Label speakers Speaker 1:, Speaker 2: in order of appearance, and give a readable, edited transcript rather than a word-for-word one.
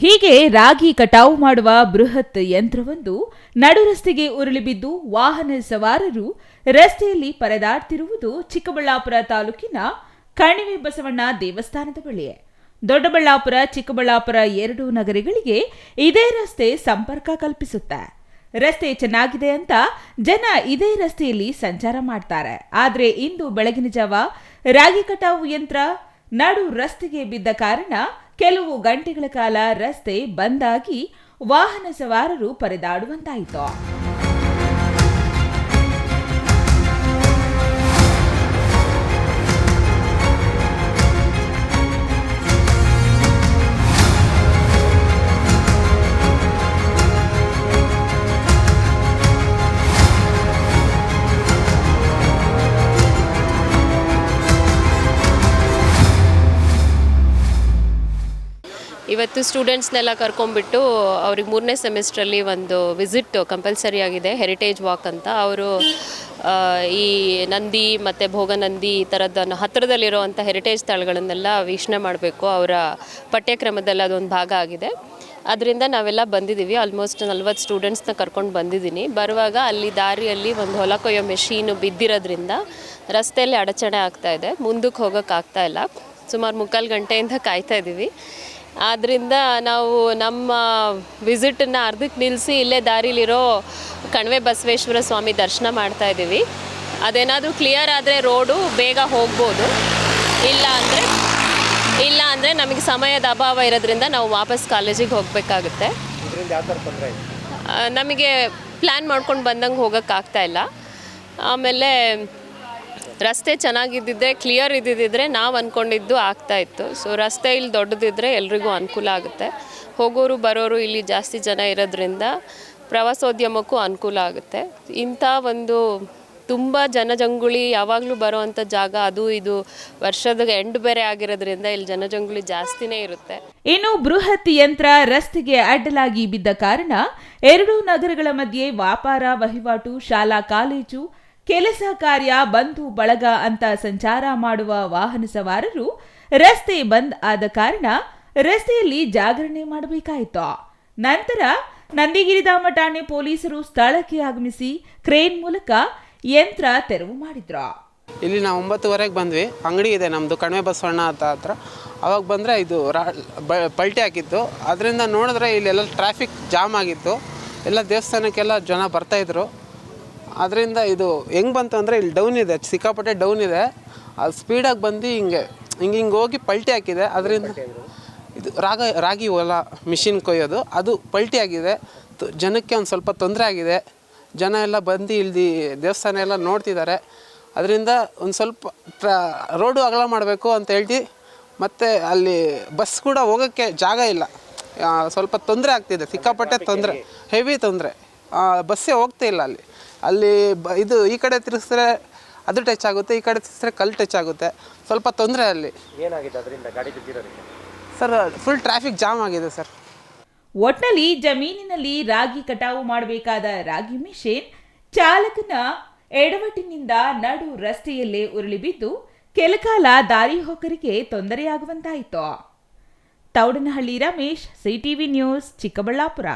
Speaker 1: ಹೀಗೆ ರಾಗಿ ಕಟಾವು ಮಾಡುವ ಬೃಹತ್ ಯಂತ್ರವೊಂದು ನಡು ರಸ್ತೆಗೆ ಉರುಳಿ ಬಿದ್ದು ವಾಹನ ಸವಾರರು ರಸ್ತೆಯಲ್ಲಿ ಪರದಾಡ್ತಿರುವುದು ಚಿಕ್ಕಬಳ್ಳಾಪುರ ತಾಲೂಕಿನ ಕಣಿವೆ ಬಸವಣ್ಣ ದೇವಸ್ಥಾನದ ಬಳಿ. ದೊಡ್ಡಬಳ್ಳಾಪುರ ಚಿಕ್ಕಬಳ್ಳಾಪುರ ಎರಡೂ ನಗರಗಳಿಗೆ ಇದೇ ರಸ್ತೆ ಸಂಪರ್ಕ ಕಲ್ಪಿಸುತ್ತೆ. ರಸ್ತೆ ಚೆನ್ನಾಗಿದೆ ಅಂತ ಜನ ಇದೇ ರಸ್ತೆಯಲ್ಲಿ ಸಂಚಾರ ಮಾಡ್ತಾರೆ. ಆದರೆ ಇಂದು ಬೆಳಗಿನ ಜಾವ ರಾಗಿ ಕಟಾವು ಯಂತ್ರ ನಡು ರಸ್ತೆಗೆ ಬಿದ್ದ ಕಾರಣ ಕೆಲವು ಗಂಟೆಗಳ ಕಾಲ ರಸ್ತೆ ಬಂದ್ ಆಗಿ ವಾಹನ ಸವಾರರು ಪರದಾಡುವಂತಾಯಿತು.
Speaker 2: ಇವತ್ತು ಸ್ಟೂಡೆಂಟ್ಸ್ನೆಲ್ಲ ಕರ್ಕೊಂಡ್ಬಿಟ್ಟು ಅವ್ರಿಗೆ 3ನೇ ಸೆಮಿಸ್ಟ್ರಲ್ಲಿ ಒಂದು ವಿಸಿಟ್ ಕಂಪಲ್ಸರಿ ಆಗಿದೆ, ಹೆರಿಟೇಜ್ ವಾಕ್ ಅಂತ. ಅವರು ಈ ನಂದಿ ಮತ್ತು ಭೋಗನಂದಿ ಈ ಥರದ್ದನ್ನು ಹತ್ತಿರದಲ್ಲಿರುವಂಥ ಹೆರಿಟೇಜ್ ಸ್ಥಳಗಳನ್ನೆಲ್ಲ ವೀಕ್ಷಣೆ ಮಾಡಬೇಕು. ಅವರ ಪಠ್ಯಕ್ರಮದಲ್ಲಿ ಅದೊಂದು ಭಾಗ ಆಗಿದೆ. ಅದರಿಂದ ನಾವೆಲ್ಲ ಬಂದಿದ್ದೀವಿ. ಆಲ್ಮೋಸ್ಟ್ 40 ಸ್ಟೂಡೆಂಟ್ಸ್ನ ಕರ್ಕೊಂಡು ಬಂದಿದ್ದೀನಿ. ಬರುವಾಗ ಅಲ್ಲಿ ದಾರಿಯಲ್ಲಿ ಒಂದು ಹೊಲ ಕೊಯ್ಯೋ ಮೆಷೀನು ಬಿದ್ದಿರೋದ್ರಿಂದ ರಸ್ತೆಯಲ್ಲಿ ಅಡಚಣೆ ಆಗ್ತಾಯಿದೆ, ಮುಂದಕ್ಕೆ ಹೋಗೋಕ್ಕಾಗ್ತಾ ಇಲ್ಲ. ಸುಮಾರು 3/4 ಗಂಟೆಯಿಂದ ಕಾಯ್ತಾ ಇದ್ದೀವಿ. ಆದ್ದರಿಂದ ನಾವು ನಮ್ಮ ವಿಸಿಟನ್ನು ಅರ್ಧಕ್ಕೆ ನಿಲ್ಲಿಸಿ ಇಲ್ಲೇ ದಾರಿಲಿರೋ ಕಣಿವೆ ಬಸವೇಶ್ವರ ಸ್ವಾಮಿ ದರ್ಶನ ಮಾಡ್ತಾ ಇದ್ದೀವಿ. ಅದೇನಾದರೂ ಕ್ಲಿಯರ್ ಆದರೆ ರೋಡು ಬೇಗ ಹೋಗ್ಬೋದು, ಇಲ್ಲ ಅಂದರೆ ನಮಗೆ ಸಮಯದ ಅಭಾವ ಇರೋದ್ರಿಂದ ನಾವು ವಾಪಸ್ ಕಾಲೇಜಿಗೆ ಹೋಗಬೇಕಾಗುತ್ತೆ. ನಮಗೆ ಪ್ಲ್ಯಾನ್ ಮಾಡ್ಕೊಂಡು ಬಂದಂಗೆ ಹೋಗೋಕ್ಕಾಗ್ತಾ ಇಲ್ಲ. ಆಮೇಲೆ ರಸ್ತೆ ಚೆನ್ನಾಗಿದ್ದಿದ್ದರೆ, ಕ್ಲಿಯರ್ ಇದ್ದಿದ್ದರೆ ನಾವು ಅಂದ್ಕೊಂಡಿದ್ದು ಆಗ್ತಾಯಿತ್ತು. ಸೊ ರಸ್ತೆ ಇಲ್ಲಿ ದೊಡ್ಡದಿದ್ದರೆ ಎಲ್ರಿಗೂ ಅನುಕೂಲ ಆಗುತ್ತೆ. ಹೋಗೋರು ಬರೋರು ಇಲ್ಲಿ ಜಾಸ್ತಿ ಜನ ಇರೋದ್ರಿಂದ ಪ್ರವಾಸೋದ್ಯಮಕ್ಕೂ ಅನುಕೂಲ ಆಗುತ್ತೆ. ಇಂಥ ಒಂದು ತುಂಬ ಜನಜಂಗುಳಿ ಯಾವಾಗಲೂ ಬರೋವಂಥ ಜಾಗ, ಅದು ಇದು ವರ್ಷದ ಎಂಡ್ ಬೇರೆ ಆಗಿರೋದ್ರಿಂದ ಇಲ್ಲಿ ಜನಜಂಗುಳಿ ಜಾಸ್ತಿನೇ ಇರುತ್ತೆ.
Speaker 1: ಇನ್ನು ಬೃಹತ್ ಯಂತ್ರ ರಸ್ತೆಗೆ ಅಡ್ಡಲಾಗಿ ಬಿದ್ದ ಕಾರಣ ಎರಡೂ ನಗರಗಳ ಮಧ್ಯೆ ವ್ಯಾಪಾರ ವಹಿವಾಟು, ಶಾಲಾ ಕಾಲೇಜು, ಕೆಲಸ ಕಾರ್ಯ, ಬಂಧು ಬಳಗ ಅಂತ ಸಂಚಾರ ಮಾಡುವ ವಾಹನ ಸವಾರರು ರಸ್ತೆ ಬಂದ್ ಆದ ಕಾರಣ ರಸ್ತೆಯಲ್ಲಿ ಜಾಗರಣೆ ಮಾಡಬೇಕಾಯಿತು. ನಂತರ ನಂದಿಗಿರಿಧಾಮ ಠಾಣೆ ಪೊಲೀಸರು ಸ್ಥಳಕ್ಕೆ ಆಗಮಿಸಿ ಕ್ರೇನ್ ಮೂಲಕ ಯಂತ್ರ ತೆರವು ಮಾಡಿದ್ರು.
Speaker 3: ಇಲ್ಲಿ ನಾವು 9:30ಗೆ ಬಂದ್ವಿ. ಅಂಗಡಿ ಇದೆ ನಮ್ಮದು ಕಣಿವೆ ಬಸವಣ್ಣ ಹತ್ರ. ಅವಾಗ ಬಂದರೆ ಇದು ಪಲ್ಟಿ ಹಾಕಿತ್ತು. ಅದರಿಂದ ನೋಡಿದ್ರೆ ಇಲ್ಲೆಲ್ಲ ಟ್ರಾಫಿಕ್ ಜಾಮ್ ಆಗಿತ್ತು. ಎಲ್ಲ ದೇವಸ್ಥಾನಕ್ಕೆಲ್ಲ ಜನ ಬರ್ತಾಯಿದ್ರು. ಅದರಿಂದ ಇದು ಹೆಂಗೆ ಬಂತು ಅಂದರೆ ಇಲ್ಲಿ ಡೌನ್ ಇದೆ, ಸಿಕ್ಕಾಪಟ್ಟೆ ಡೌನ್ ಇದೆ. ಅದು ಸ್ಪೀಡಾಗಿ ಬಂದು ಹಿಂಗೆ ಹೋಗಿ ಪಲ್ಟಿ ಹಾಕಿದೆ. ಅದರಿಂದ ಇದು ರಾಗಿ ಹೊಲ ಮಿಷಿನ್ ಕೊಯ್ಯೋದು, ಅದು ಪಲ್ಟಿ ಆಗಿದೆ. ಜನಕ್ಕೆ ಒಂದು ಸ್ವಲ್ಪ ತೊಂದರೆ ಆಗಿದೆ. ಜನ ಎಲ್ಲ ಬಂದು ಇಲ್ಲಿ ದೇವಸ್ಥಾನ ಎಲ್ಲ ನೋಡ್ತಿದ್ದಾರೆ. ಅದರಿಂದ ಒಂದು ಸ್ವಲ್ಪ ರೋಡು ಅಗಲ ಮಾಡಬೇಕು ಅಂತ ಹೇಳ್ತಿ. ಮತ್ತು ಅಲ್ಲಿ ಬಸ್ ಕೂಡ ಹೋಗೋಕ್ಕೆ ಜಾಗ ಇಲ್ಲ, ಸ್ವಲ್ಪ ತೊಂದರೆ ಆಗ್ತಿದೆ, ಸಿಕ್ಕಾಪಟ್ಟೆ ತೊಂದರೆ, ಹೆವಿ ತೊಂದರೆ. ಬಸ್ಸೇ ಹೋಗ್ತಾ ಇಲ್ಲ ಅಲ್ಲಿ ಇದು ಈ ಕಡೆ ತಿರುಗಿಸಿದ್ರೆ ಅದು ಟಚ್ ಆಗುತ್ತೆ, ಈ ಕಡೆ ತಿರುಗಿಸಿದ್ರೆ ಕಲ್ಲು ಟಚ್ ಆಗುತ್ತೆ. ಸ್ವಲ್ಪ ತೊಂದರೆ ಅಲ್ಲಿ.
Speaker 4: ಏನಾಗಿದೆ ಅದರಿಂದ ಗಾಡಿ ಬಿದ್ದಿರೋದಕ್ಕೆ?
Speaker 3: ಸರ್ ಫುಲ್ ಟ್ರಾಫಿಕ್ ಜಾಮ್ ಆಗಿದೆ ಸರ್.
Speaker 1: ಒಟ್ನಲ್ಲಿ ಜಮೀನಿನಲ್ಲಿ ರಾಗಿ ಕಟಾವು ಮಾಡಬೇಕಾದ ರಾಗಿ ಮಿಷಿನ್ ಚಾಲಕನ ಎಡವಟ್ಟಿನಿಂದ ನಡು ರಸ್ತೆಯಲ್ಲೇ ಉರುಳಿ ಬಿದ್ದು ಕೆಲಕಾಲ ದಾರಿ ಹೋಕರಿಗೆ ತೊಂದರೆಯಾಗುವಂತಾಯಿತು. Thoudanahalli Ramesh, CTV news, Chikkaballapur.